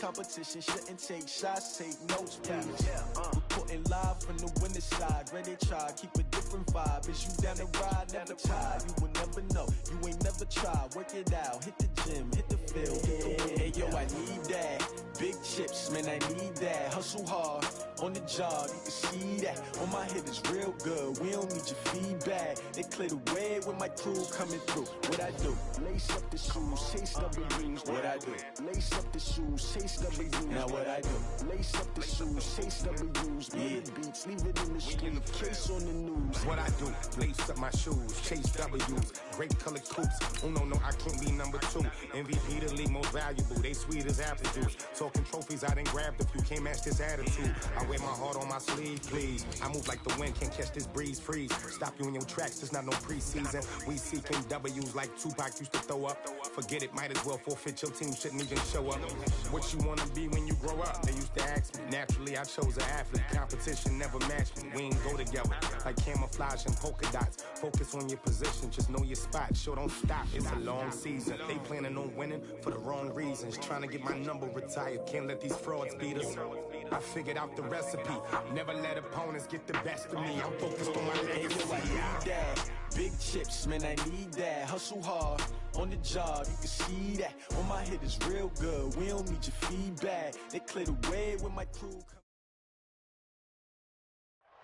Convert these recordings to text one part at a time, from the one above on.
Competition shouldn't take shots, take notes, please. Reporting live from the winner's side. Ready to try, keep a different vibe. Is you down the ride, never tired. You will never know, you ain't never tried. Work it out, hit the gym, hit the field, hit the win. Hey yo, I need that. Big chips, man, I need that. Hustle hard, on the job, you can see that. On my hit is real good, we don't need your feedback. They clear the way with my crew coming through. What I do? Lace up the shoes, chase W's. What I do? Lace up the shoes, chase W's. Now what I do? Lace up the shoes, chase W's. Million beats, leave it in the street, case on the news. What I do? Lace up my shoes, chase W's. Great colored coops. Oh no, I can't be number 2. MVP the league most valuable. They sweet as apple juice. Talking trophies, I done grabbed a few. Can't match this attitude. I wear my heart on my sleeve, please. I move like the wind, can't catch this breeze, freeze. Stop you in your tracks, there's not no preseason. We seeking W's like Tupac used to throw up. Forget it, might as well forfeit. Your team shouldn't even show up. What you wanna be when you grow up? They used to ask me. Naturally, I chose an athlete. Competition never matched me. We ain't go together like camouflage and polka dots. Focus on your position, just know your spot. Sure, don't stop. It's a long season. They planning on winning for the wrong reasons. Trying to get my number retired. Can't let these frauds beat us. I figured out the recipe. Never let opponents get the best of me. I'm focused on my legacy. I need that. Big chips, man, I need that. Hustle hard, on the job, you can see that. On my hit is real good, we don't need your feedback. They clear the way with my crew.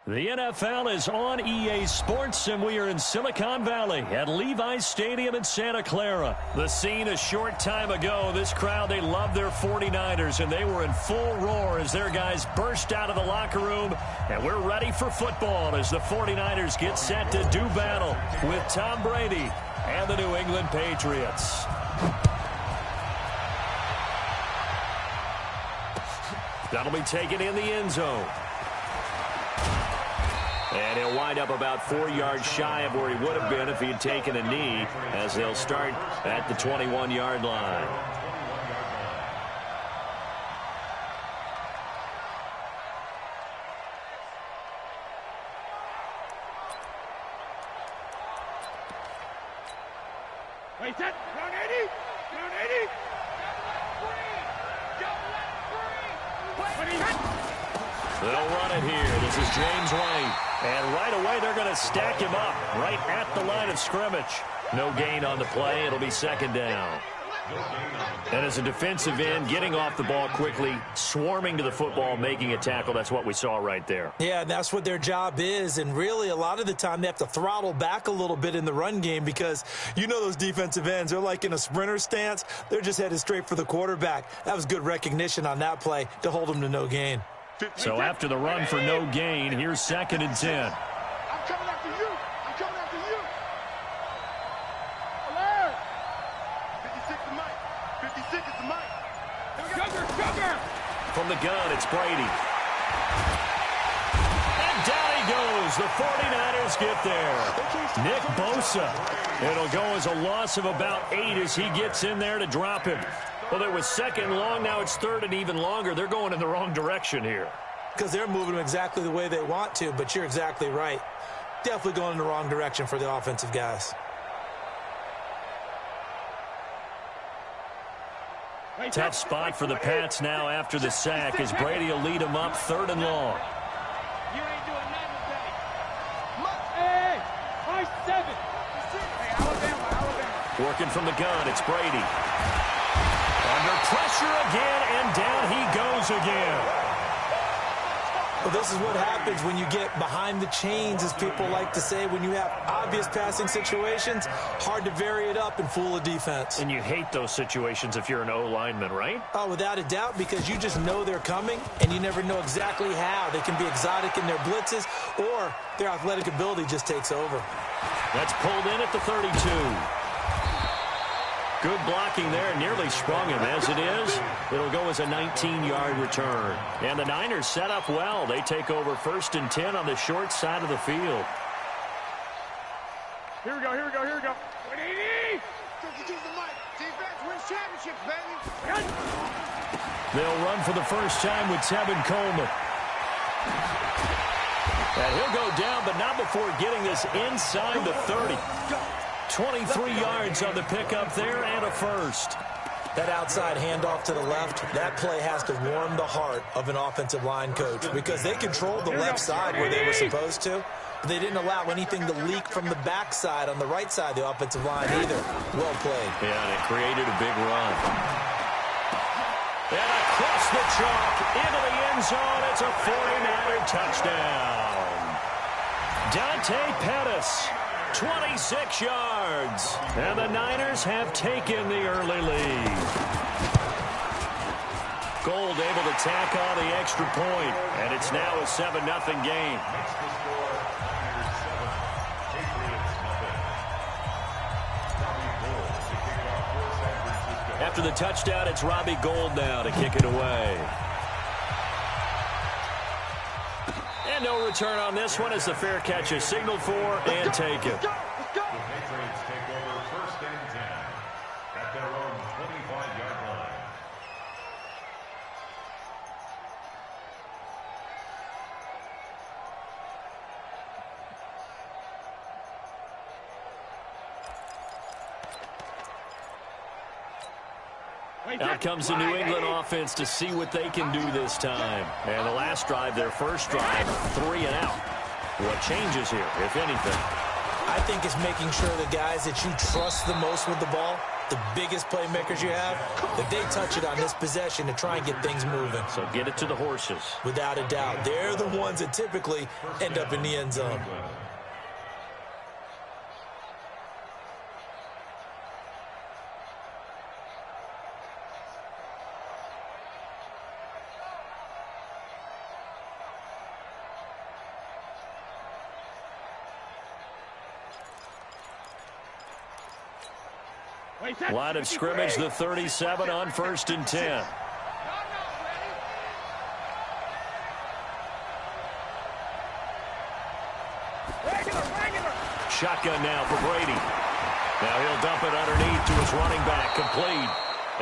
The NFL is on EA Sports, and we are in Silicon Valley at Levi's Stadium in Santa Clara. The scene a short time ago, this crowd, they love their 49ers, and they were in full roar as their guys burst out of the locker room, and we're ready for football as the 49ers get set to do battle with Tom Brady and the New England Patriots. That'll be taken in the end zone. And he'll wind up about 4 yards shy of where he would have been if he had taken a knee, as they'll start at the 21-yard line. Wait, set, round 80, round 80. They'll run it here. This is James White. And right away, they're going to stack him up right at the line of scrimmage. No gain on the play. It'll be second down. And as a defensive end, getting off the ball quickly, swarming to the football, making a tackle, that's what we saw right there. Yeah, and that's what their job is. And really, a lot of the time, they have to throttle back a little bit in the run game because you know those defensive ends, they're like in a sprinter stance. They're just headed straight for the quarterback. That was good recognition on that play to hold them to no gain. So after the run for no gain, here's 2nd and 10. I'm coming after you. I'm coming after you. Alert. 56 to Mike. 56 is the Mike. Sugar. From the gun, it's Brady. And down he goes. The 49ers get there. Nick Bosa. It'll go as a loss of about 8 as he gets in there to drop him. Well, it was 2nd and long. Now it's 3rd and even longer. They're going in the wrong direction here. Because they're moving them exactly the way they want to, but you're exactly right. Definitely going in the wrong direction for the offensive guys. Tough spot for the Pats now after the sack as Brady will lead them up 3rd and long. You ain't doing nothing today. Hey, my 7. Hey, Alabama. Working from the gun, it's Brady. Under pressure again, and down he goes again. Well, this is what happens when you get behind the chains, as people like to say. When you have obvious passing situations, hard to vary it up and fool a defense. And you hate those situations if you're an O-lineman, right? Oh, without a doubt, because you just know they're coming, and you never know exactly how. They can be exotic in their blitzes, or their athletic ability just takes over. That's pulled in at the 32. Good blocking there, nearly sprung him. As it is, it'll go as a 19-yard return. And the Niners set up well. They take over 1st and 10 on the short side of the field. Here we go. 180. Defense wins championships, baby. They'll run for the first time with Tevin Coleman. And he'll go down, but not before getting this inside the 30. 23 yards on the pickup there and a first. That outside handoff to the left, that play has to warm the heart of an offensive line coach because they controlled the left side where they were supposed to. But they didn't allow anything to leak from the backside on the right side of the offensive line either. Well played. Yeah, and it created a big run. And across the chalk into the end zone, it's a 49er touchdown. Dante Pettis, 26 yards. And the Niners have taken the early lead. Gold able to tack on the extra point, and it's now a 7-0 game. After the touchdown, it's Robbie Gould now to kick it away. And no return on this one as the fair catch is signaled for and taken. The Patriots take over 1st and 10 at their own 25-yard line. Out comes the New England offense to see what they can do this time. And the last drive, their first drive, 3 and out. What changes here, if anything? I think it's making sure the guys that you trust the most with the ball, the biggest playmakers you have, that they touch it on this possession to try and get things moving. So get it to the horses. Without a doubt. They're the ones that typically end up in the end zone. Line of scrimmage, the 37 on 1st and 10. Shotgun now for Brady. Now he'll dump it underneath to his running back, complete.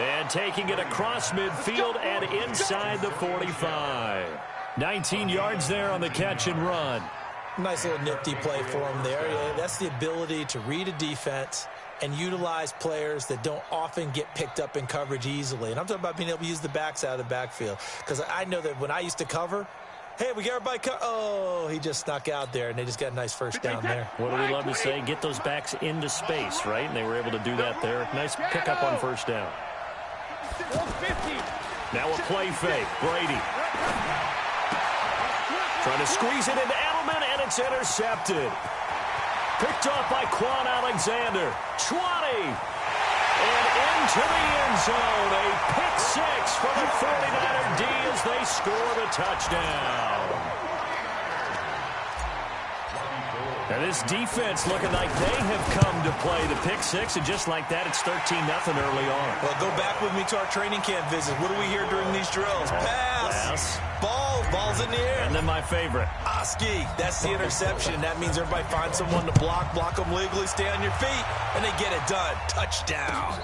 And taking it across midfield and inside the 45. 19 yards there on the catch and run. Nice little nifty play for him there. Yeah, that's the ability to read a defense and utilize players that don't often get picked up in coverage easily. And I'm talking about being able to use the backside of the backfield. Because I know that when I used to cover, hey, we got everybody oh, he just snuck out there, and they just got a nice first down there. What do we love to say? Get those backs into space, right? And they were able to do that there. Nice pickup on first down. Now a play fake. Brady. Trying to squeeze it into Edelman, and it's intercepted. Picked off by Quan Alexander. 20. And into the end zone. A pick six for the 49er D as they score the touchdown. And this defense looking like they have come to play the pick six, and just like that, it's 13-0 early on. Well, go back with me to our training camp visit. What do we hear during these drills? Pass. Ball's in the air. And then my favorite. Oski. That's the interception. That means everybody finds someone to block them legally, stay on your feet, and they get it done. Touchdown.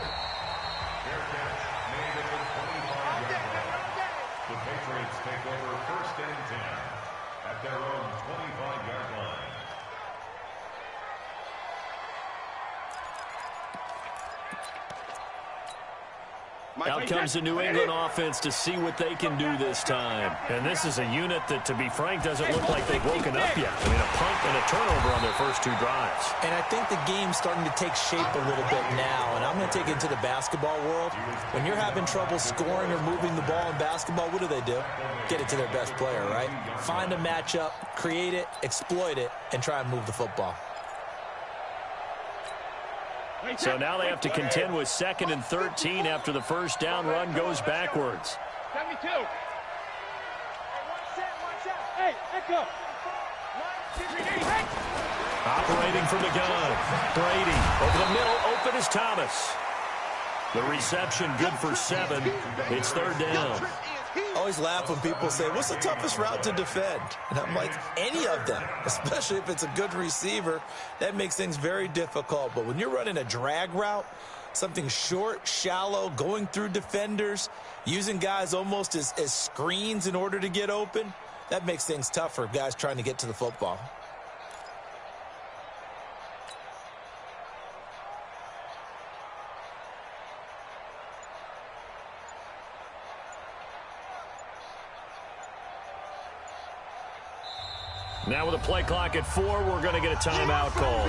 The Patriots take over 1st and 10 at their own 25-yard line. Out comes the New England offense to see what they can do this time. And this is a unit that, to be frank, doesn't look like they've woken up yet. I mean, a punt and a turnover on their first 2 drives. And I think the game's starting to take shape a little bit now. And I'm going to take it to the basketball world. When you're having trouble scoring or moving the ball in basketball, what do? Get it to their best player, right? Find a matchup, create it, exploit it, and try and move the football. So now they have to contend with 2nd and 13 after the first down run goes backwards. 72. Hey, echo. Operating from the gun. Brady over the middle. Open is Thomas. The reception good for 7. It's 3rd down. I always laugh when people say, what's the toughest route to defend? And I'm like, any of them, especially if it's a good receiver. That makes things very difficult. But when you're running a drag route, something short, shallow, going through defenders, using guys almost as screens in order to get open, that makes things tough for guys trying to get to the football. Now with a play clock at 4, we're going to get a timeout call.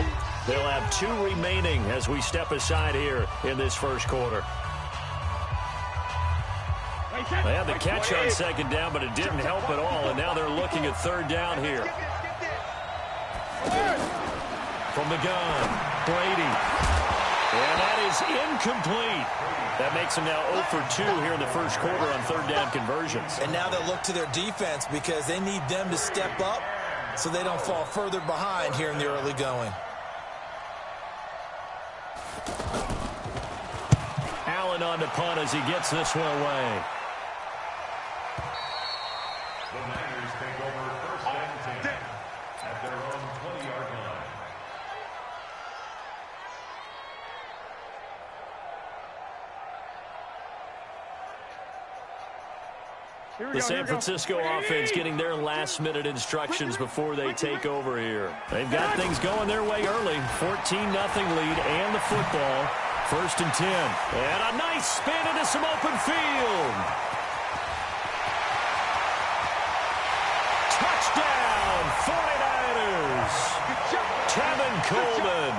They'll have 2 remaining as we step aside here in this first quarter. They had the catch on second down, but it didn't help at all, and now they're looking at third down here. From the gun, Brady. And that is incomplete. That makes them now 0 for 2 here in the first quarter on third down conversions. And now they'll look to their defense because they need them to step up so they don't fall further behind here in the early going. Allen on to punt as he gets this one away. The Niners take over first and 10 at their own 20-yard line. The San Francisco offense getting their last-minute instructions before they take over here. They've got things going their way early. 14-0 lead and the football. First and 10. And a nice spin into some open field. Touchdown, 49ers. Tevin Coleman,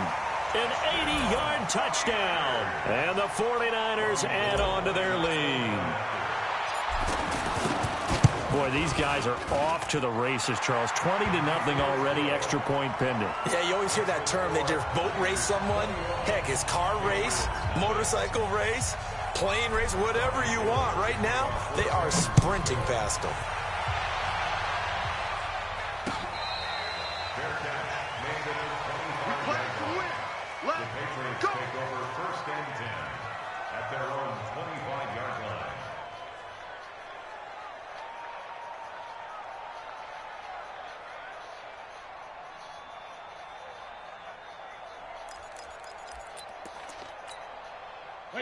an 80-yard touchdown. And the 49ers add on to their lead. Boy, these guys are off to the races, Charles. 20-0 already, extra point pending. Yeah, you always hear that term. They just boat race someone. Heck, it's car race, motorcycle race, plane race, whatever you want. Right now, they are sprinting past them. Fair catch made it a 25-yard line. The Patriots take over first and 10 at their own 25-yard line.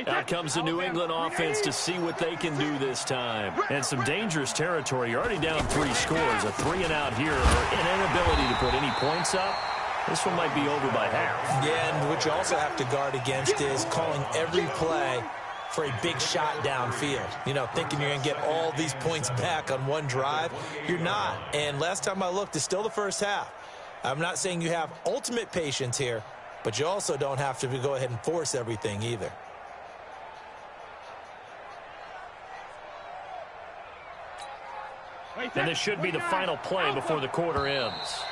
Out comes the New England offense to see what they can do this time. And some dangerous territory. You're already down 3 scores. A 3-and-out here, or an inability to put any points up. This one might be over by half. Yeah, and what you also have to guard against is calling every play for a big shot downfield. You know, thinking you're going to get all these points back on one drive. You're not. And last time I looked, it's still the first half. I'm not saying you have ultimate patience here, but you also don't have to go ahead and force everything either. And this should be the final play before the quarter ends.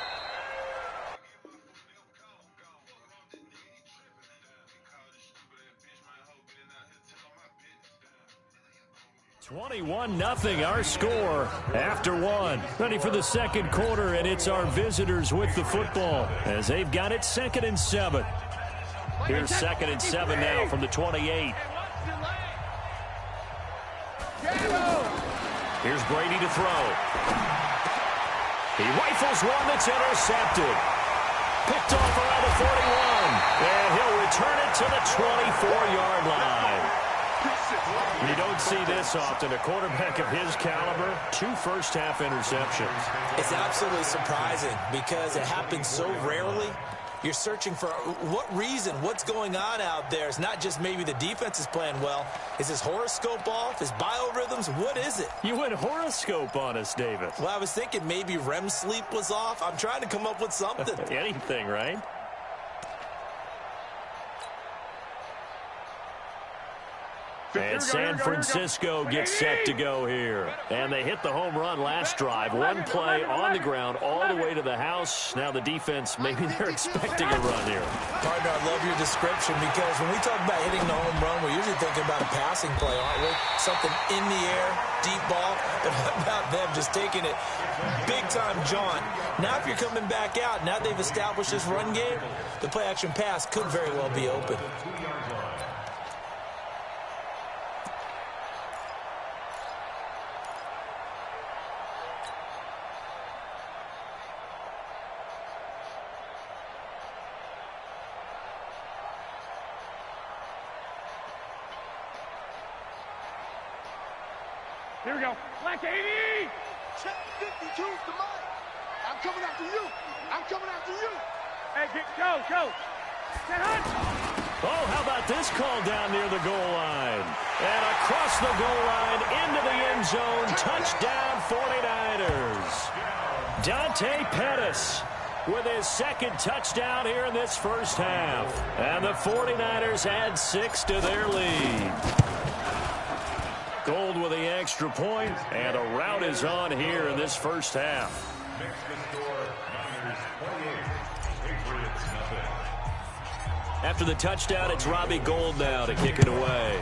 $21-0 our score after 1. Ready for the second quarter, and it's our visitors with the football as they've got it 2nd and 7. Here's 2nd and 7 now from the 28. Here's Brady to throw. He rifles one that's intercepted. Picked off around the 41. And he'll return it to the 24-yard line. You don't see this often. A quarterback of his caliber, 2 first-half interceptions. It's absolutely surprising because it happens so rarely. You're searching for what reason, what's going on out there. It's not just maybe the defense is playing well. Is his horoscope off? His biorhythms? What is it? You went horoscope on us, David. Well, I was thinking maybe REM sleep was off. I'm trying to come up with something. Anything, right? And San Francisco gets set to go here. And they hit the home run last drive. One play on the ground all the way to the house. Now the defense, maybe they're expecting a run here. Partner, I love your description because when we talk about hitting the home run, we're usually thinking about a passing play, aren't we? Something in the air, deep ball. But how about them just taking it big-time jaunt? Now if you're coming back out, now they've established this run game, the play-action pass could very well be open. Here we go. Black 80! Check 52's the mic. I'm coming after you. I'm coming after you. Hey, go. Set hunt. Oh, how about this call down near the goal line? And across the goal line into the end zone. Touchdown 49ers. Dante Pettis with his second touchdown here in this first half. And the 49ers add 6 to their lead. Gold with the extra point, and a rout is on here in this first half. Makes the score Niners 28, Patriots nothing. After the touchdown, it's Robbie Gould now to kick it away.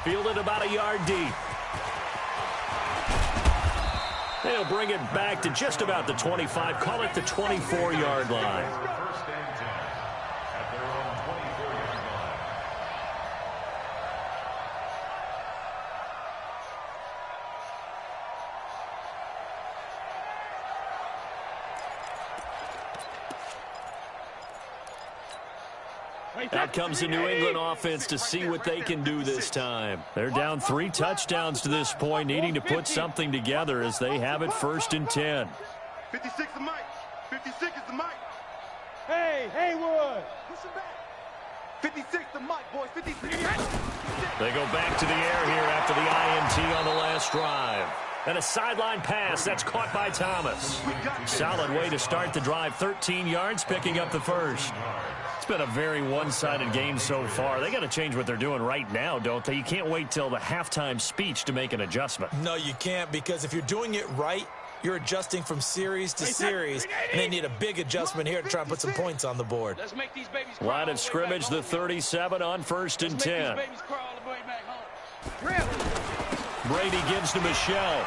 Fielded about a yard deep. They'll bring it back to just about the 25, call it the 24-yard line. First and 10 at their own 24-yard line. Out comes the New England offense to see what they can do this time. They're down 3 touchdowns to this point, needing to put something together as they have it first and 10. 56 is Mike. 56 is the Mike. Hey, Haywood. Push him back. 56 the Mike, boys. 56. They go back to the air here after the INT on the last drive. And a sideline pass that's caught by Thomas. Solid way to start the drive. 13 yards, picking up the first. It's been a very one-sided game so far. They got to change what they're doing right now, don't they? You can't wait till the halftime speech to make an adjustment. No, you can't, because if you're doing it right, you're adjusting from series to series, and they need a big adjustment here to try and put some points on the board. Let's make these babies crawl. Line of scrimmage, the 37 on first and 10. Brady gives to Michelle.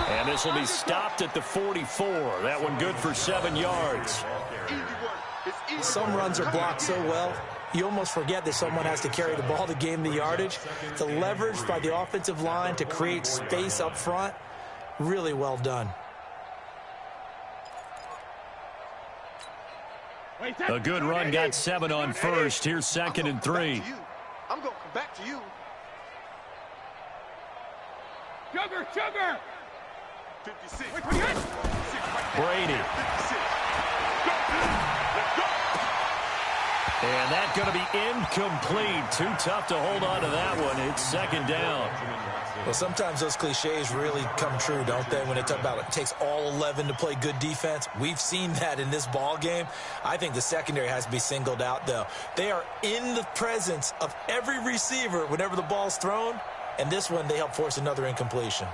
And this will be stopped at the 44. That one good for 7 yards. Some runs are blocked so well, you almost forget that someone has to carry the ball to gain the yardage. The leverage by the offensive line to create space up front, really well done. A good run, got 7 on first. Here's second and 3. I'm going to come back to you. Sugar. 56. Brady. And that's going to be incomplete. Too tough to hold on to that one. It's second down. Well, sometimes those cliches really come true, don't they, when they talk about it takes all 11 to play good defense. We've seen that in this ball game. I think the secondary has to be singled out, though. They are in the presence of every receiver whenever the ball's thrown, and this one they help force another incompletion.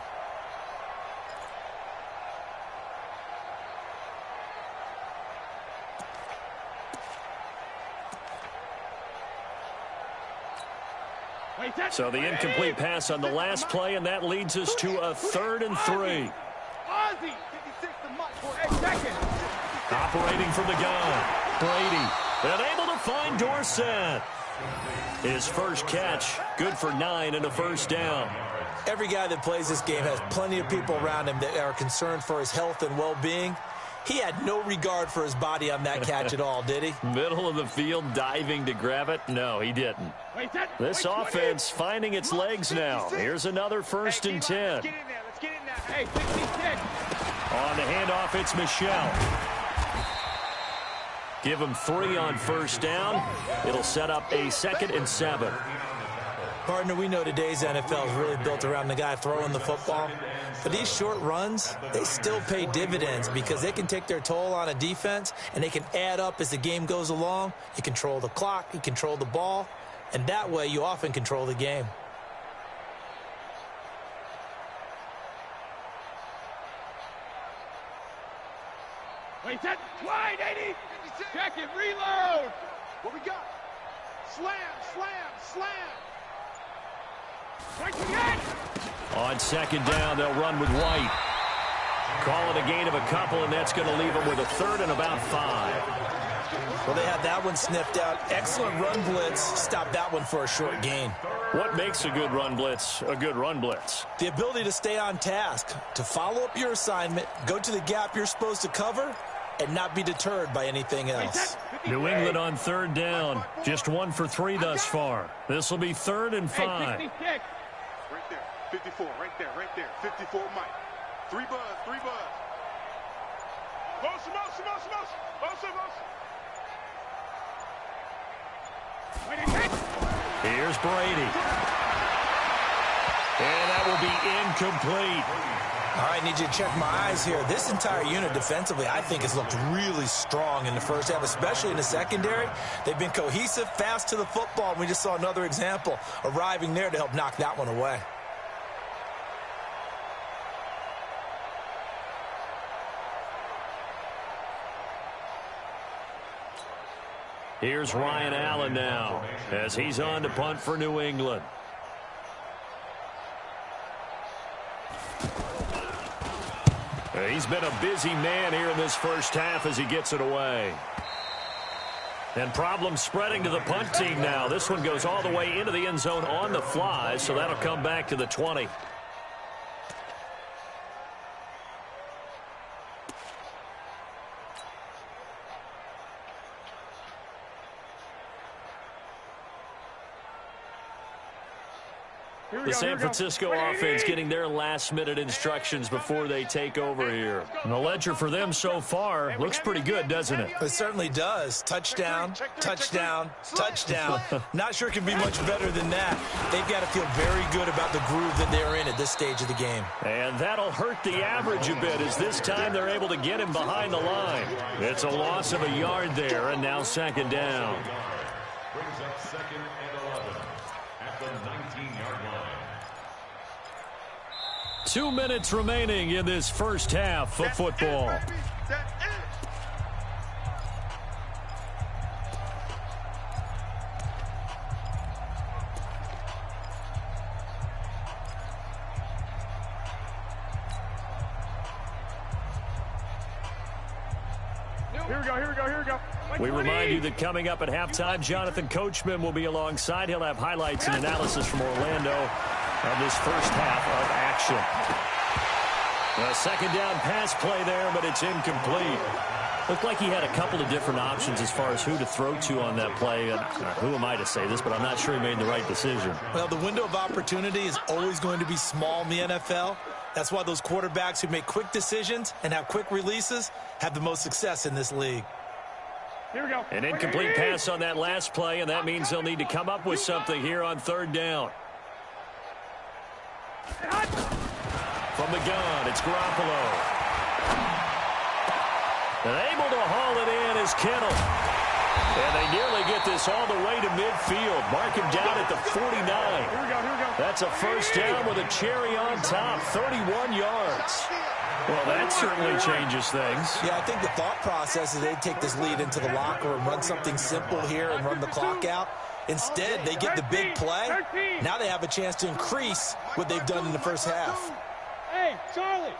So the incomplete pass on the last play, and that leads us to a 3rd and 3. Operating from the gun, Brady, and able to find Dorsett. His first catch, good for 9 and a first down. Every guy that plays this game has plenty of people around him that are concerned for his health and well-being. He had no regard for his body on that catch at all, did he? Middle of the field, diving to grab it? No, he didn't. This offense finding its legs now. Here's another 1st and 10. Let's get in there. Hey, 56. On the handoff, it's Michelle. Give him 3 on first down. It'll set up a 2nd and 7. Partner, we know today's NFL is really built around the guy throwing the football. But these short runs, they still pay dividends because they can take their toll on a defense, and they can add up as the game goes along. You control the clock, you control the ball, and that way you often control the game. Wait, that's wide, 80. Check it, reload. What we got? Slam. On second down, they'll run with White. Call it a gain of a couple, and that's going to leave them with a 3rd and about 5. Well, they had that one sniffed out. Excellent run blitz. Stop that one for a short gain. What makes a good run blitz a good run blitz? The ability to stay on task, to follow up your assignment, go to the gap you're supposed to cover, and not be deterred by anything else. New England on 3rd down. Just 1 for 3 thus far. This will be 3rd and 5. Right there. 54, right there. 54, Mike. 3 buzz. Motion. Here's Brady. And that will be incomplete. All right, need you to check my eyes here. This entire unit defensively, I think, has looked really strong in the first half, especially in the secondary. They've been cohesive, fast to the football, and we just saw another example arriving there to help knock that one away. Here's Ryan Allen now as he's on to punt for New England. He's been a busy man here in this first half as he gets it away. And problems spreading to the punt team now. This one goes all the way into the end zone on the fly, so that'll come back to the 20. The San Francisco offense getting their last-minute instructions before they take over here. And the ledger for them so far looks pretty good, doesn't it? It certainly does. Touchdown, touchdown, touchdown. Not sure it can be much better than that. They've got to feel very good about the groove that they're in at this stage of the game. And that'll hurt the average a bit as this time they're able to get him behind the line. It's a loss of a yard there, and now second down. Brings up 2nd and 11 at the 19-yard line. 2 minutes remaining in this first half of football. Here we go. We remind you that coming up at halftime, Jonathan Coachman will be alongside. He'll have highlights and analysis from Orlando of this first half of action. A second down pass play there, but it's incomplete. Looked like he had a couple of different options as far as who to throw to on that play. And who am I to say this, but I'm not sure he made the right decision. Well, the window of opportunity is always going to be small in the NFL. That's why those quarterbacks who make quick decisions and have quick releases have the most success in this league. Here we go. An incomplete pass on that last play, and that means they'll need to come up with something here on third down. From the gun, it's Garoppolo. And able to haul it in is Kittle. And they nearly get this all the way to midfield. Mark him down at the 49. Here we go. That's a first down with a cherry on top, 31 yards. Well, that certainly changes things. Yeah, I think the thought process is they'd take this lead into the locker room, run something simple here and run the clock out. Instead, they get the big play. Now they have a chance to increase what they've done in the first half. Hey, Charlie.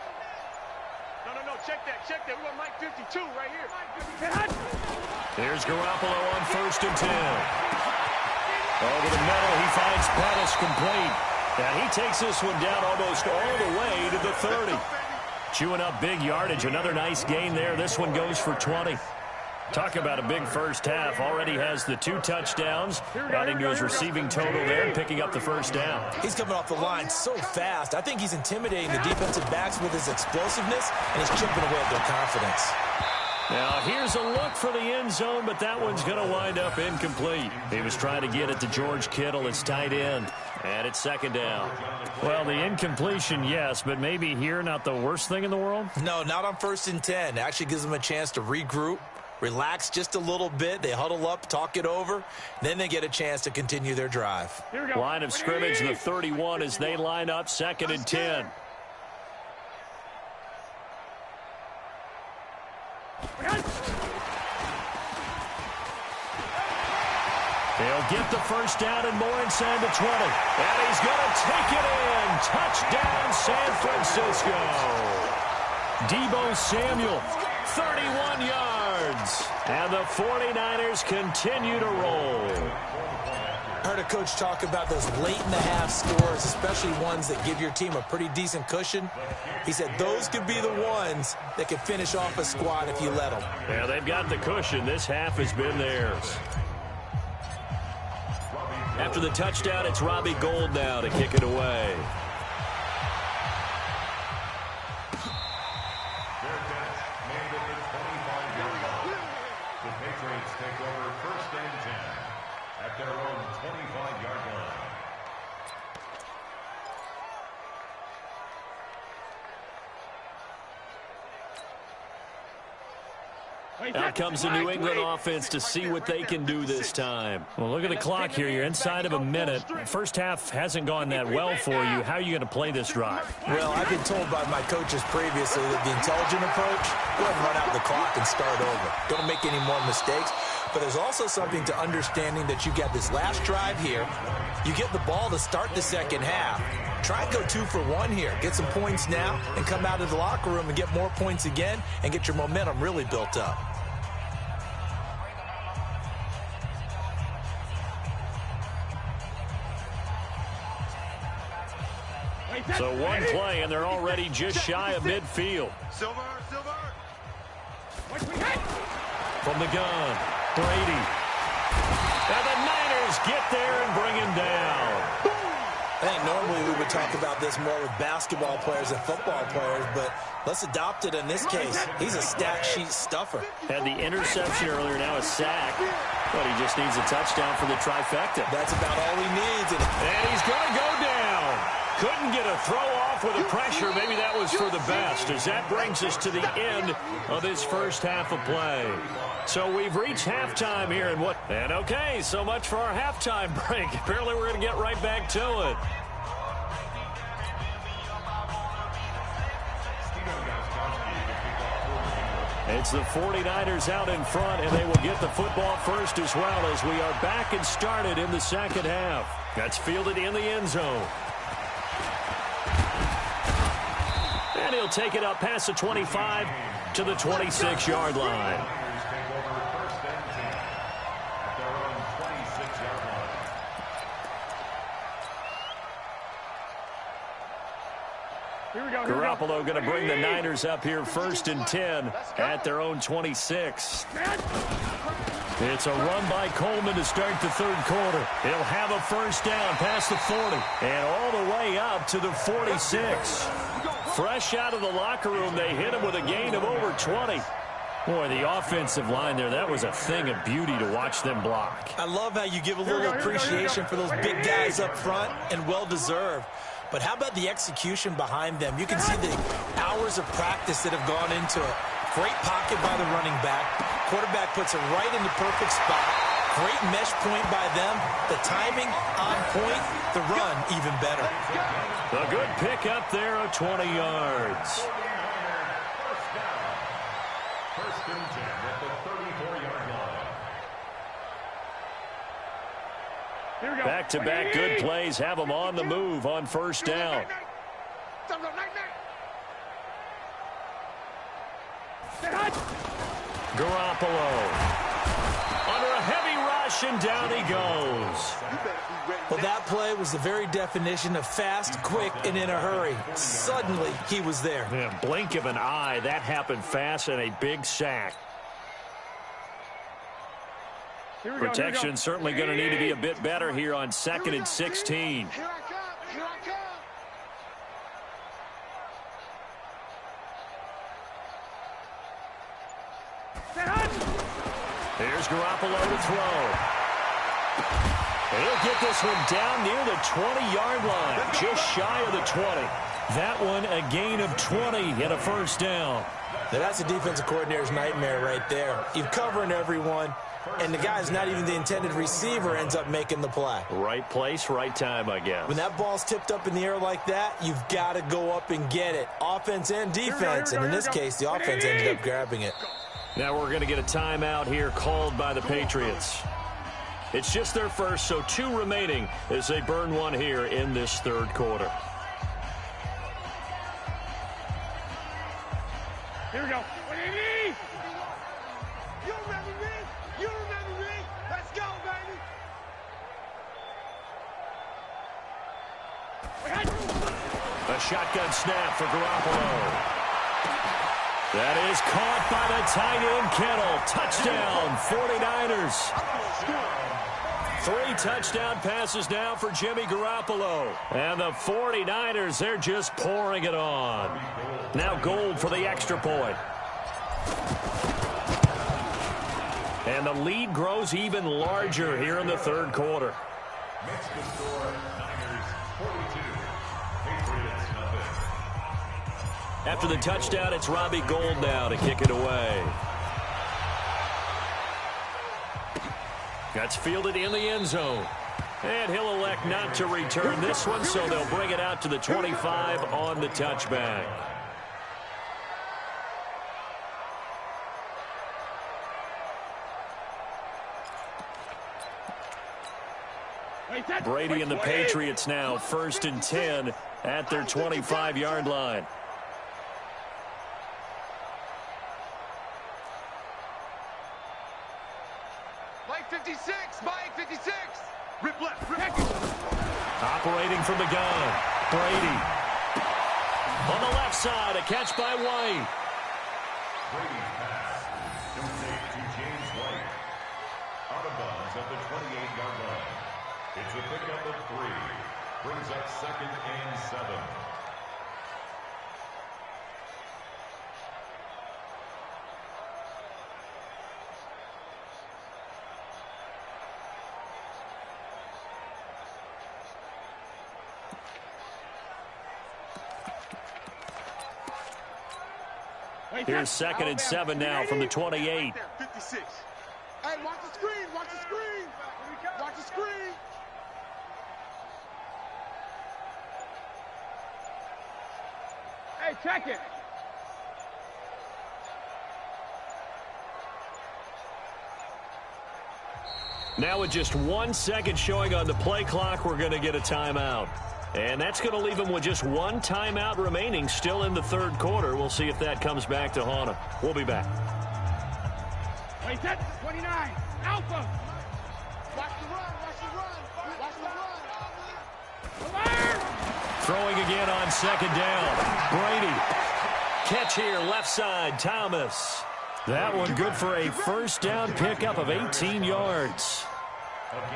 No, check that. We want Mike 52 right here. Here's Garoppolo on 1st and 10. Over the middle, he finds Pettis complete. And he takes this one down almost all the way to the 30. Chewing up big yardage. Another nice gain there. This one goes for 20. Talk about a big first half. Already has the 2 touchdowns, adding to his receiving total there and picking up the first down. He's coming off the line so fast. I think he's intimidating the defensive backs with his explosiveness, and he's chipping away at their confidence. Now, here's a look for the end zone, but that one's going to wind up incomplete. He was trying to get it to George Kittle, his tight end, and it's second down. Well, the incompletion, yes, but maybe here not the worst thing in the world? No, not on 1st and 10. It actually gives them a chance to regroup, relax just a little bit. They huddle up, talk it over. Then they get a chance to continue their drive. Here we go. Line of scrimmage, the 31 as they line up, 2nd and 10. They'll get the first down and more inside the 20. And he's going to take it in. Touchdown, San Francisco. Deebo Samuel, 31 yards. And the 49ers continue to roll. I heard a coach talk about those late-in-the-half scores, especially ones that give your team a pretty decent cushion. He said those could be the ones that could finish off a squad if you let them. Yeah, they've got the cushion. This half has been theirs. After the touchdown, it's Robbie Gould now to kick it away. The Patriots take over 1st and 10 at their own 25-yard line. Out comes the New England offense to see what they can do this time. Well, look at the clock here. You're inside of a minute. First half hasn't gone that well for you. How are you going to play this drive? Well, I've been told by my coaches previously that the intelligent approach, go ahead and run out the clock and start over. Don't make any more mistakes. But there's also something to understanding that you get this last drive here. You get the ball to start the second half. Try and go 2 for 1 here. Get some points now and come out of the locker room and get more points again and get your momentum really built up. So one play, and they're already just shy of midfield. Silver. From the gun, Brady. And the Niners get there and bring him down. I think normally we would talk about this more with basketball players and football players, but let's adopt it in this case. He's a stat sheet stuffer. Had the interception earlier, now a sack. But he just needs a touchdown for the trifecta. That's about all he needs. And he's going to go down. Couldn't get a throw off with the pressure. Maybe that was for the best, as that brings us to the end of this first half of play. So we've reached halftime here, and okay, so much for our halftime break. Apparently we're going to get right back to it. It's the 49ers out in front, and they will get the football first as well, as we are back and started in the second half. That's fielded in the end zone. And he'll take it up past the 25 to the 26-yard line. Garoppolo going to bring the Niners up here 1st and 10 at their own 26. It's a run by Coleman to start the third quarter. He'll have a first down past the 40 and all the way up to the 46. Fresh out of the locker room, they hit him with a gain of over 20. Boy, the offensive line there, that was a thing of beauty to watch them block. I love how you give a little appreciation for those big guys up front, and well-deserved. But how about the execution behind them? You can see the hours of practice that have gone into it. Great pocket by the running back. Quarterback puts it right in the perfect spot. Great mesh point by them. The timing on point. The run even better. A good pick up there of 20 yards. First and 10 at the 34-yard line. Back-to-back good plays have them on the move on first down. Garoppolo under a heavy rush, and down he goes. Well, that play was the very definition of fast, quick, and in a hurry. Suddenly, he was there. Yeah, blink of an eye, that happened fast, and a big sack. Protection certainly going to need to be a bit better here on 2nd and 16. Here I come. Here's Garoppolo to throw. He'll get this one down near the 20-yard line, just shy of the 20. That one a gain of 20 and a first down. Now, that's a defensive coordinator's nightmare right there. You're covering everyone, and the guy's not even the intended receiver ends up making the play. Right place, right time, I guess. When that ball's tipped up in the air like that, you've got to go up and get it. Offense and defense, and in this case, the offense ended up grabbing it. Now we're going to get a timeout here called by the Patriots. It's just their first, so 2 remaining as they burn one here in this third quarter. Here we go. What do you need? You remember me? You remember me? Let's go, baby. A shotgun snap for Garoppolo. That is caught by the tight end, Kittle. Touchdown, 49ers. 3 touchdown passes now for Jimmy Garoppolo. And the 49ers, they're just pouring it on. Now Gold for the extra point. And the lead grows even larger here in the third quarter. Makes the score Niners 42, Patriots nothing. After the touchdown, it's Robbie Gould now to kick it away. That's fielded in the end zone. And he'll elect not to return this one, so they'll bring it out to the 25 on the touchback. Brady and the Patriots now 1st and 10 at their 25-yard line. Mike 56, Mike 56. Rip left, rip. Operating from the gun, Brady. On the left side, a catch by White. Brady's pass, complete to James White. Out of bounds at the 28-yard line. It's a pickup of 3. Brings up 2nd and 7. Here's 2nd and 7 now from the 28. 56. Hey, watch the screen, watch the screen. Watch the screen. Hey, check it. Now with just 1 second showing on the play clock, we're going to get a timeout. And that's going to leave them with just 1 timeout remaining still in the 3rd quarter. We'll see if that comes back to haunt them. We'll be back. Wait, that's 29. Alpha. Watch the run, watch the run. Watch the run. Alert! Throwing again on 2nd down. Brady. Catch here, left side, Thomas. That one good for a 1st down pickup of 18 yards.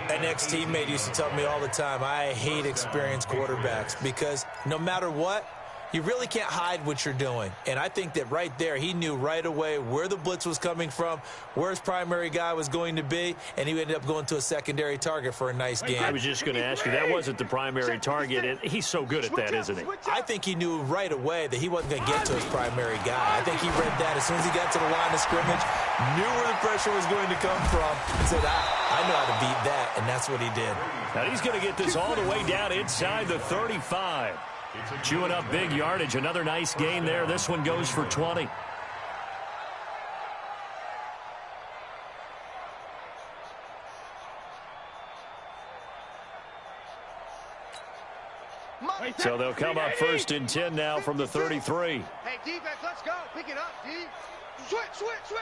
An ex-teammate used to tell me all the time, I hate experienced quarterbacks because no matter what, you really can't hide what you're doing. And I think that right there, he knew right away where the blitz was coming from, where his primary guy was going to be, and he ended up going to a secondary target for a nice game. I was just going to ask you, that wasn't the primary target, and he's so good at that, isn't he? I think he knew right away that he wasn't going to get to his primary guy. I think he read that as soon as he got to the line of scrimmage, knew where the pressure was going to come from, and said, I know how to beat that, and that's what he did. Now he's going to get this all the way down inside the 35. Chewing up big yardage. Another nice gain there. This one goes for 20. So they'll come up 1st and 10 now from the 33. Hey, defense, let's go. Pick it up, D. Switch, switch, switch.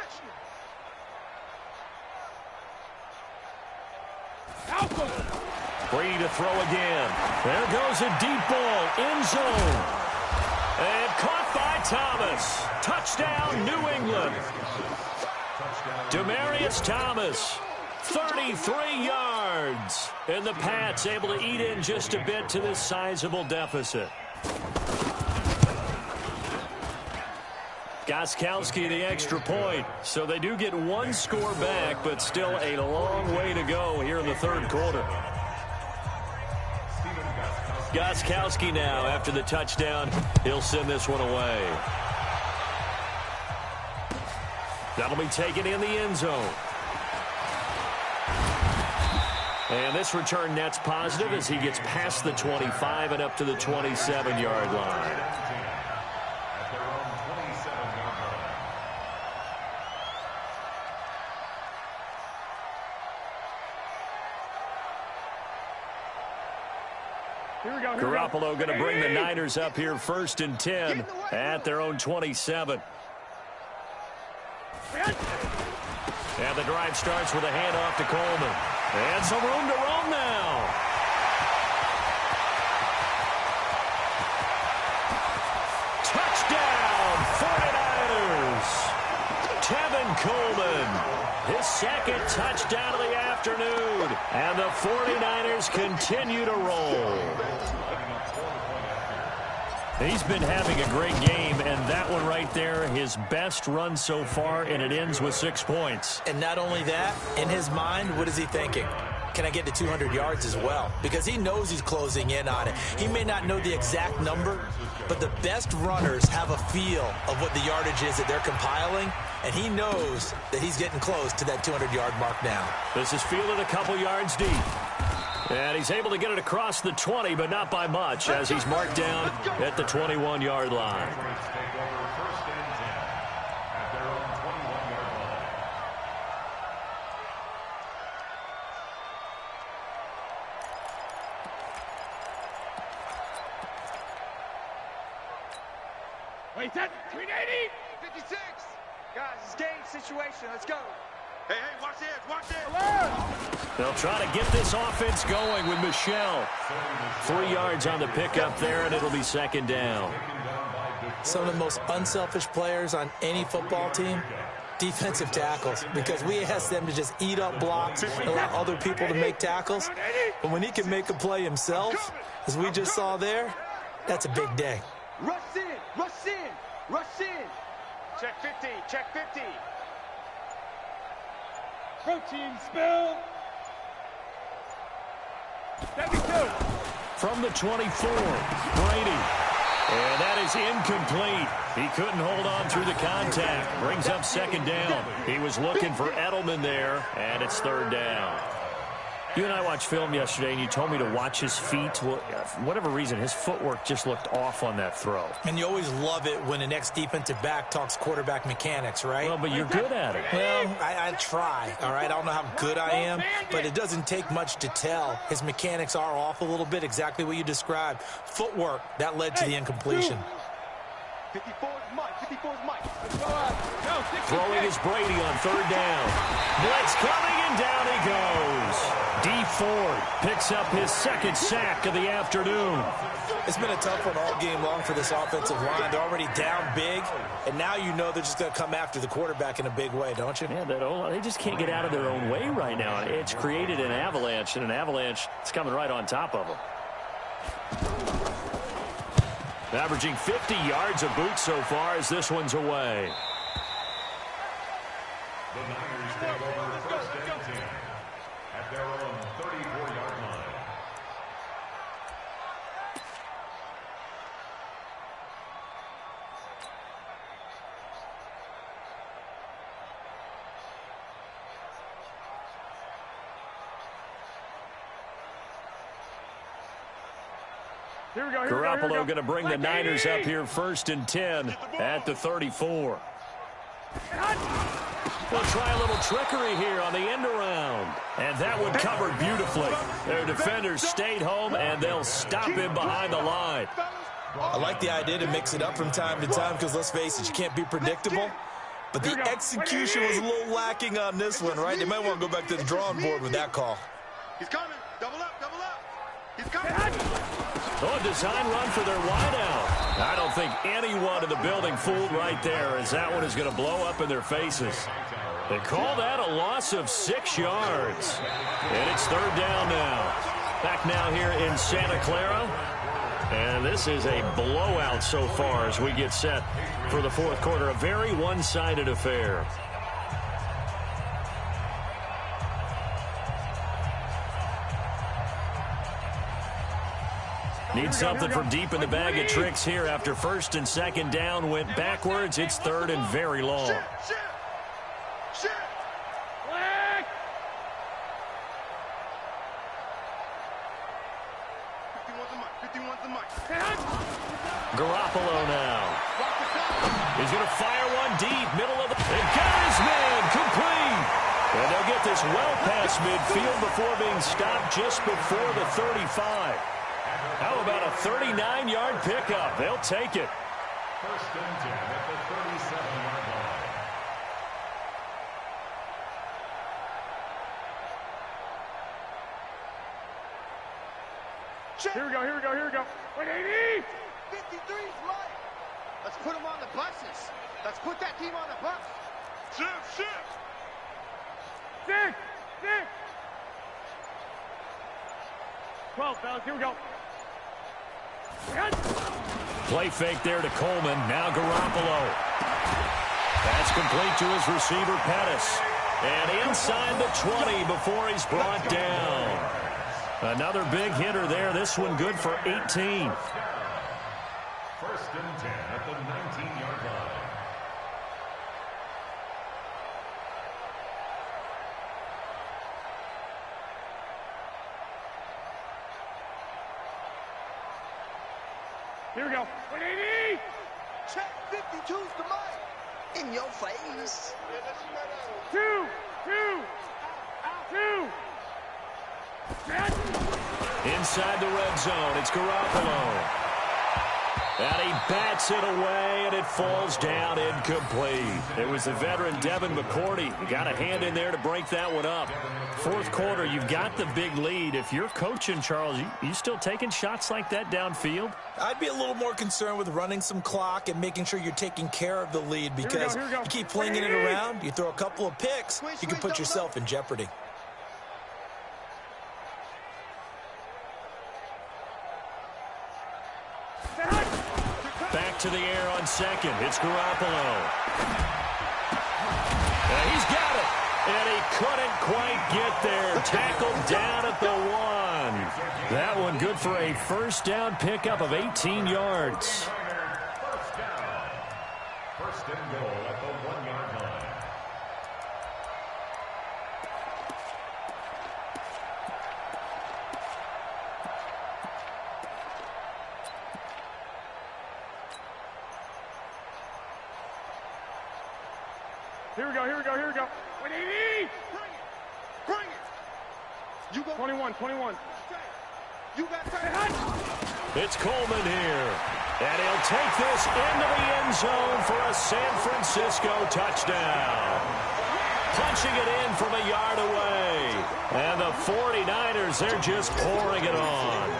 Alpha. Brady to throw again. There goes a deep ball. End zone. And caught by Thomas. Touchdown, New England. Demaryius Thomas. 33 yards. And the Pats able to eat in just a bit to this sizable deficit. Gostkowski the extra point. So they do get 1 score back, but still a long way to go here in the 3rd quarter. Gostkowski now, after the touchdown, he'll send this one away. That'll be taken in the end zone. And this return net's positive as he gets past the 25 and up to the 27-yard line. Garoppolo going to bring the Niners up here 1st and 10 at their own 27. And the drive starts with a handoff to Coleman. And some room to roam now. Touchdown, 49ers. Tevin Coleman. His 2nd touchdown of the afternoon. And the 49ers continue to roll. He's been having a great game, and that one right there, his best run so far, and it ends with 6 points. And not only that, in his mind, what is he thinking? can I get to 200 yards as well? Because he knows he's closing in on it. He may not know the exact number, but the best runners have a feel of what the yardage is that they're compiling, and he knows that he's getting close to that 200-yard mark now. This is fielded a couple yards deep. And he's able to get it across the 20, but not by much, as he's marked down at the 21-yard line. Wait, that 380? 56. Guys, it's game situation. Let's go. Hey, watch this. They'll try to get this offense going with Michelle. 3 yards on the pickup there, and it'll be second down. Some of the most unselfish players on any football team, defensive tackles, because we ask them to just eat up blocks and allow other people to make tackles. But when he can make a play himself, as we just saw there, that's a big day. Rush in. Check 50, check 50. Protein spill. 72. From the 24, Brady. And that is incomplete. He couldn't hold on through the contact. Brings up second down. He was looking for Edelman there, and it's third down. You and I watched film yesterday, and you told me to watch his feet. Well, for whatever reason, his footwork just looked off on that throw. And you always love it when an ex-defensive back talks quarterback mechanics, right? Well, but you're good at it. Well, I try, all right? I don't know how good I am, but it doesn't take much to tell. His mechanics are off a little bit, exactly what you described. Footwork, that led to the incompletion. 54's Mike. Throwing is Brady on third down. Blitz coming, and down he goes. D. Ford picks up his second sack of the afternoon. It's been a tough one all game long for this offensive line. They're already down big, and now you know they're just going to come after the quarterback in a big way, don't you? Yeah, they just can't get out of their own way right now. It's created an avalanche, and an avalanche is coming right on top of them. Averaging 50 yards a boot so far as this one's away. The Niners take over first and 10 at their own 34-yard line. Garoppolo going to bring the Niners up here first and 10 at the 34. They'll try a little trickery here on the end around. And that one covered beautifully. Their defenders stayed home, and they'll stop him behind the line. I like the idea to mix it up from time to time because, let's face it, you can't be predictable. But the execution was a little lacking on this one, right? They might want to go back to the drawing board with that call. He's coming. Double up. He's coming. Oh, a design run for their wideout. I don't think anyone in the building fooled right there, as that one is going to blow up in their faces. They call that a loss of 6 yards. And it's third down now. Back now here in Santa Clara. And this is a blowout so far as we get set for the fourth quarter. A very one-sided affair. Need something from deep in the bag of tricks here after first and second down went backwards. It's third and very long. Shit. Flag. 51's the mic. Garoppolo now. He's going to fire one deep, middle of the... They got his man, complete. And they'll get this well past midfield before being stopped just before the 35. How about a 39-yard pickup? They'll take it. First and 10 at the 37-yard line. Here we go. 180. 53's Mike. Let's put him on the buses. Let's put that team on the bus. Shift. 6. 12, fellas. Here we go. Play fake there to Coleman. Now Garoppolo. That's complete to his receiver, Pettis. And inside the 20 before he's brought down. Another big hitter there. This one good for 18. First and 10 at the 19-yard line. Here we go. 180. Check 52's the mic. In your face. 2. Inside the red zone, it's Garoppolo. And he bats it away, and it falls down incomplete. It was the veteran Devin McCourty. You got a hand in there to break that one up. Fourth quarter, you've got the big lead. If you're coaching, Charles, you still taking shots like that downfield? I'd be a little more concerned with running some clock and making sure you're taking care of the lead, because you keep flinging it around, you throw a couple of picks, you can put yourself in jeopardy. Back to the air on second. It's Garoppolo. And he's got it. And he couldn't quite get there. Tackled down at the 1. That one good for a first down pickup of 18 yards. First and goal at the 1-yard line. Here we go. 180. Bring it. You go. 21. You got that. It's Coleman here. And he'll take this into the end zone for a San Francisco touchdown. Punching it in from a yard away. And the 49ers, they're just pouring it on.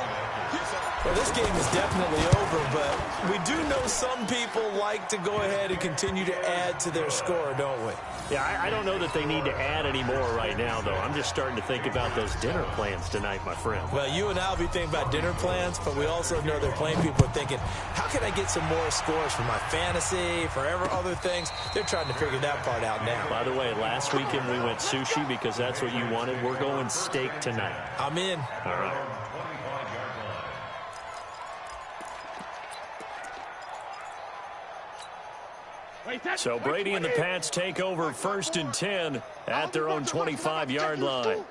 Well, this game is definitely over, but we do know some people like to go ahead and continue to add to their score, don't we? Yeah, I don't know that they need to add any more right now, though. I'm just starting to think about those dinner plans tonight, my friend. Well, you and I will be thinking about dinner plans, but we also know there are plenty of people are thinking, how can I get some more scores for my fantasy, for other things? They're trying to figure that part out now. By the way, last weekend we went sushi because that's what you wanted. We're going steak tonight. I'm in. All right. So Brady and the Pats take over first and 10 at their own 25-yard line.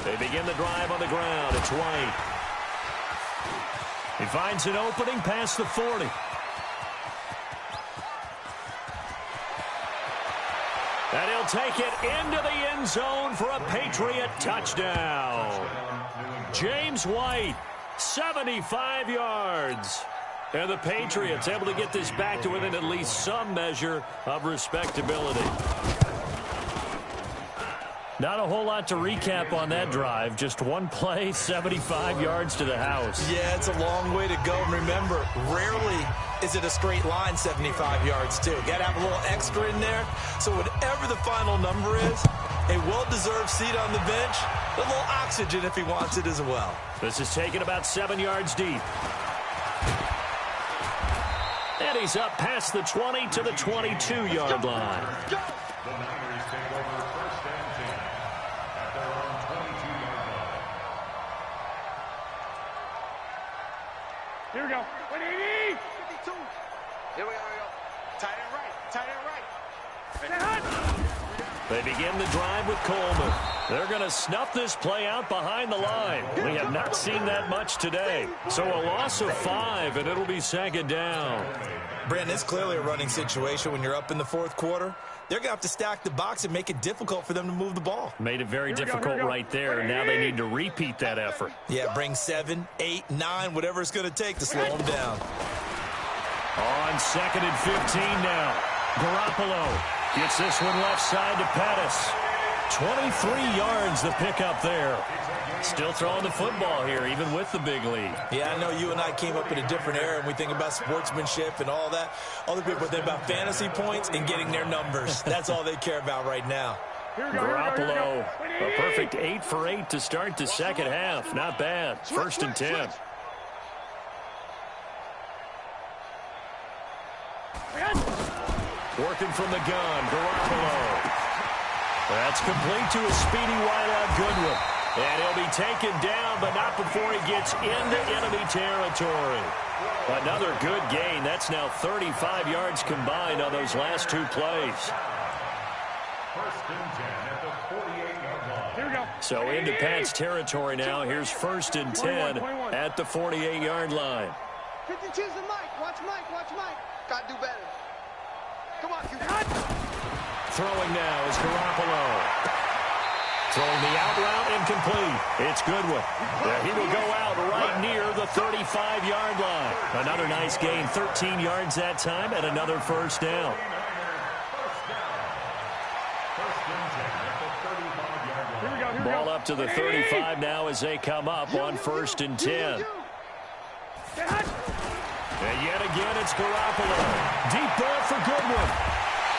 They begin the drive on the ground. It's White. He finds an opening past the 40. And he'll take it into the end zone for a Patriot touchdown. James White, 75 yards. And the Patriots able to get this back to within at least some measure of respectability. Not a whole lot to recap on that drive. Just one play, 75 yards to the house. Yeah, it's a long way to go. And remember, rarely is it a straight line 75 yards, too. Got to have a little extra in there. So whatever the final number is, a well-deserved seat on the bench, a little oxygen if he wants it as well. This is taken about 7 yards deep. And he's up past the 20 to the 22-yard line. The Niners take over first and 10 at their own 22-yard line. Here we go. 180. 52. Here we go. Tight end right. They begin the drive with Coleman. They're going to snuff this play out behind the line. We have not seen that much today. So a loss of 5, and it'll be second down. Brandon, it's clearly a running situation when you're up in the fourth quarter. They're going to have to stack the box and make it difficult for them to move the ball. Made it very difficult right there, and now they need to repeat that effort. Yeah, bring 7, 8, 9, whatever it's going to take to slow them down. On second and 15 now. Garoppolo gets this one left side to Pettis. 23 yards the pickup there. Still throwing the football here, even with the big lead. Yeah, I know you and I came up in a different era, and we think about sportsmanship and all that. Other people think about fantasy points and getting their numbers. That's all they care about right now. Garoppolo, a perfect 8 for 8 to start the second half. Not bad. First and 10. Working from the gun, Garoppolo. That's complete to a speedy wideout Goodwin. And he'll be taken down, but not before he gets into enemy territory. Another good gain. That's now 35 yards combined on those last two plays. First and 10 at the 48-yard line. Here we go. So into Pat's territory now. Here's first and 10 at the 48-yard line. 52's the Mike. Watch Mike. Watch Mike. Gotta do better. Come on, Throwing now is Garoppolo. Throwing the out route incomplete. It's Goodwin. Yeah, he will go out right near the 35-yard line. Another nice gain, 13 yards that time, and another first down. Ball up to the 35 now as they come up on first and 10. And yet again, it's Garoppolo. Deep ball for Goodwin.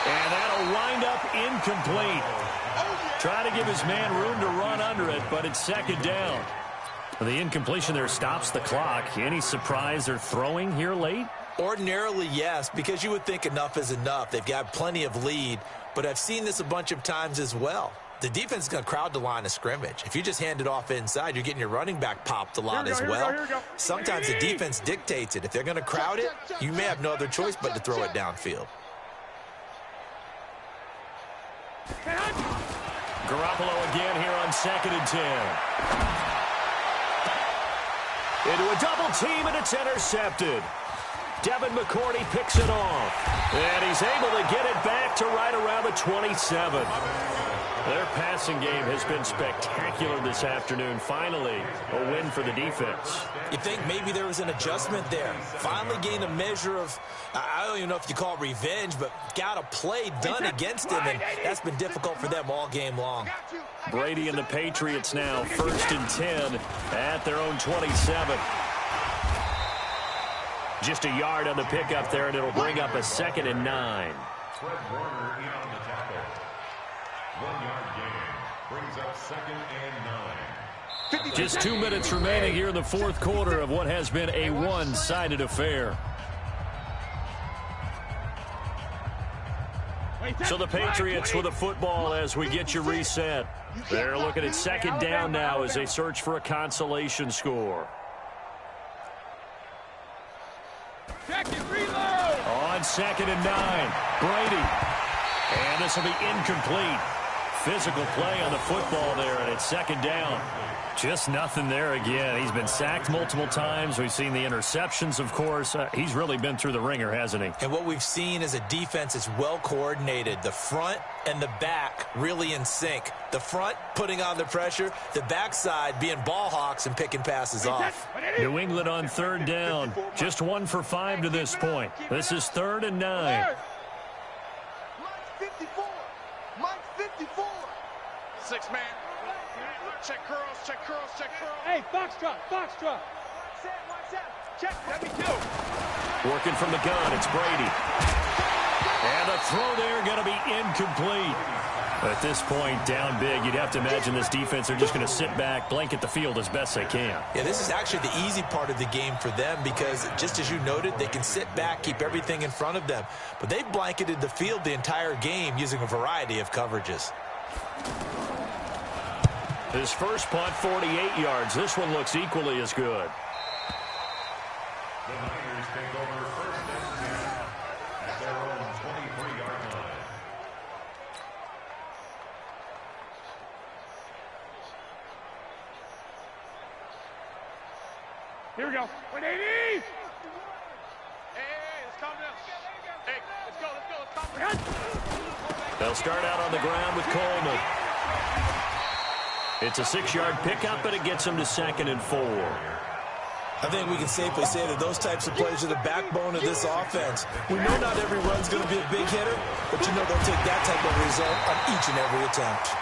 And that'll wind up incomplete. Trying to give his man room to run under it, but it's second down. The incompletion there stops the clock. Any surprise they're throwing here late? Ordinarily, yes, because you would think enough is enough. They've got plenty of lead, but I've seen this a bunch of times as well. The defense is going to crowd the line of scrimmage. If you just hand it off inside, you're getting your running back popped a lot as well. Sometimes the defense dictates it. If they're going to crowd it, you may have no other choice but to throw it downfield. Garoppolo again here on second and 10. Into a double team, and it's intercepted. Devin McCourty picks it off. And he's able to get it back to right around the 27. Their passing game has been spectacular this afternoon. Finally, a win for the defense. You think maybe there was an adjustment there. Finally gained a measure of, I don't even know if you call it revenge, but got a play done against him, and that's been difficult for them all game long. Brady and the Patriots now first and 10 at their own 27. Just a yard on the pickup there, and it'll bring up a second and 9. Fred Warner in on the tackle. 1 yard gain. Brings up second and 9. Just 2 minutes remaining here in the fourth quarter of what has been a one-sided affair. So the Patriots with a football as we get you reset. They're looking at second down now as they search for a consolation score. On second and 9, Brady. And this will be incomplete. Physical play on the football there, and it's second down. Just nothing there again. He's been sacked multiple times. We've seen the interceptions, of course. He's really been through the ringer, hasn't he? And what we've seen is a defense that's well coordinated. The front and the back really in sync. The front putting on the pressure, the backside being ball hawks and picking passes off. New England on third down. Just 1 for 5 to this point. This is third and 9. Mike 54. Mike 54. 6-man. Check curls, check curls, check curls. Hey, foxtrot, foxtrot. Check, let me do. Working from the gun, it's Brady. And the throw there going to be incomplete. At this point, down big, you'd have to imagine this defense are just going to sit back, blanket the field as best they can. Yeah, this is actually the easy part of the game for them because, just as you noted, they can sit back, keep everything in front of them. But they've blanketed the field the entire game using a variety of coverages. His first punt, 48 yards. This one looks equally as good. The Niners take over first and 10 at their own 23-yard line. Here we go. 180. Hey, let's calm down. Hey, let's go, let's go. They'll start out on the ground with Coleman. It's a 6-yard pickup, and it gets them to second and 4. I think we can safely say that those types of plays are the backbone of this offense. We know not every run's going to be a big hitter, but you know they'll take that type of result on each and every attempt.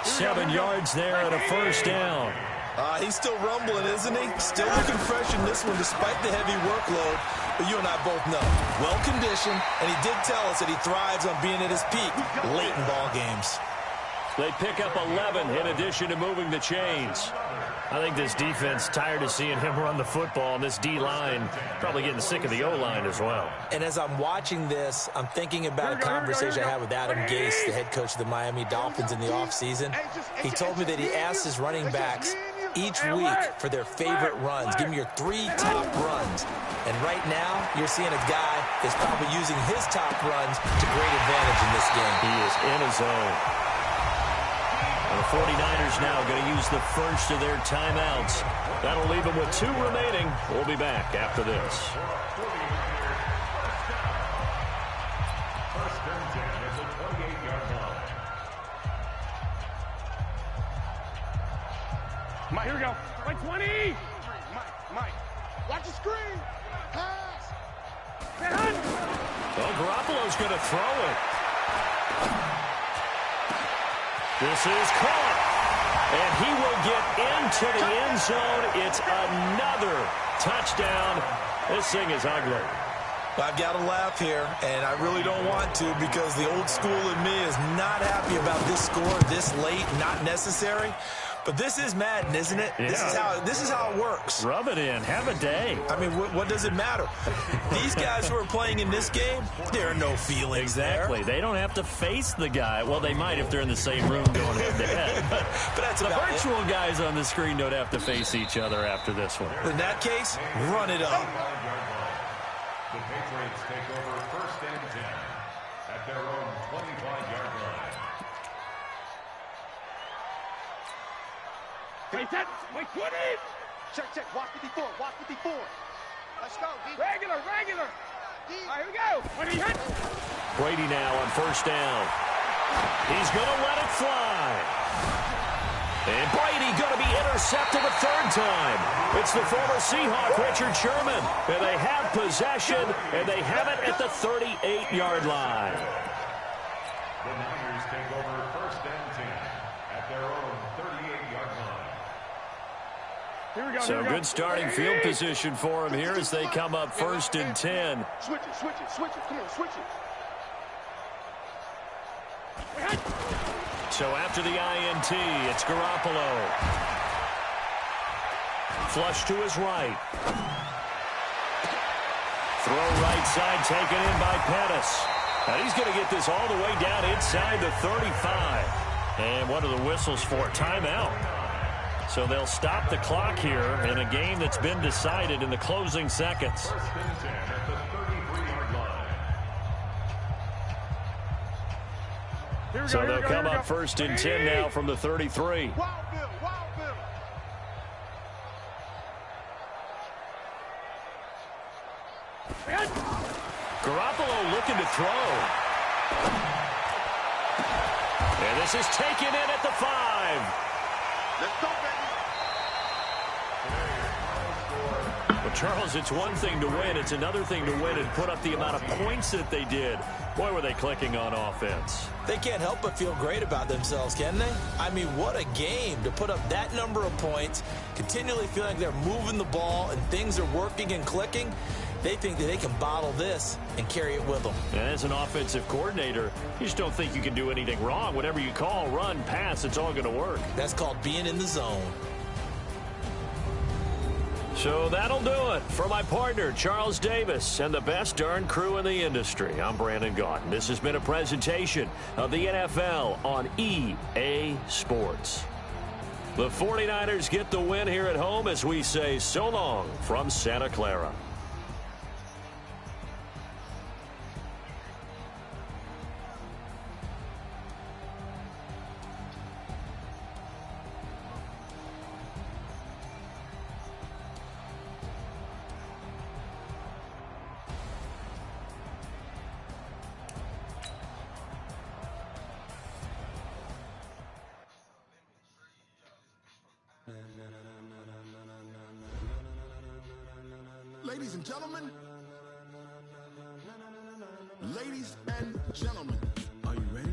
7 yards there and a first down. He's still rumbling, isn't he? Still looking fresh in this one despite the heavy workload. But you and I both know, well-conditioned, and he did tell us that he thrives on being at his peak late in ball games. They pick up 11 in addition to moving the chains. I think this defense tired of seeing him run the football, and this D-line probably getting sick of the O-line as well. And as I'm watching this, I'm thinking about a conversation I had with Adam Gase, the head coach of the Miami Dolphins in the offseason. He told me that he asked his running backs each week for their favorite runs. Give me your 3 top runs. And right now, you're seeing a guy that's probably using his top runs to great advantage in this game. He is in his zone. And the 49ers now going to use the first of their timeouts. That'll leave them with 2 remaining. We'll be back after this. First and 10 at the 28-yard line. Mike, here we go. Like 20. Mike. Watch the screen. Pass. Well, Garoppolo's going to throw it. This is caught. And he will get into the end zone. It's another touchdown. This thing is ugly. I've got to laugh here, and I really don't want to because the old school in me is not happy about this score this late, not necessary. But this is Madden, isn't it? Yeah. This is how it works. Rub it in. Have a day. I mean, what does it matter? These guys who are playing in this game, there are no feelings Exactly. there. They don't have to face the guy. Well, they might if they're in the same room going head-to-head. But that's the about virtual guys on the screen don't have to face each other after this one. In that case, run it up. The Patriots take over first and 10 at their own 25-yard line. Wait, 20. Check. Watch 54. Let's go, D. Regular. All right, here we go. 20 hit. Brady now on first down. He's going to let it fly. And Brady going to be intercepted a 3rd time. It's the former Seahawk, Richard Sherman. And they have possession, and they have it at the 38-yard line. The Niners take over first and 10 at their own 38-yard line. Here we go. So good starting field position for him here as they come up first and 10. Switch it. Come on, switch it. So after the INT, it's Garoppolo. Flush to his right. Throw right side taken in by Pettis. And he's going to get this all the way down inside the 35. And what are the whistles for? Timeout. So they'll stop the clock here in a game that's been decided in the closing seconds. First and 10 at the 33-yard line. So they'll come up first and 10 now from the 33. Wild Bill. Garoppolo looking to throw. And this is taken in at the 5. Let's go, baby. Well, Charles, it's one thing to win. It's another thing to win and put up the amount of points that they did. Boy, were they clicking on offense. They can't help but feel great about themselves, can they? I mean, what a game to put up that number of points, continually feeling like they're moving the ball and things are working and clicking. They think that they can bottle this and carry it with them. And as an offensive coordinator, you just don't think you can do anything wrong. Whatever you call, run, pass, it's all going to work. That's called being in the zone. So that'll do it for my partner, Charles Davis, and the best darn crew in the industry. I'm Brandon Gaudin. This has been a presentation of the NFL on EA Sports. The 49ers get the win here at home as we say so long from Santa Clara. Ladies and gentlemen, are you ready?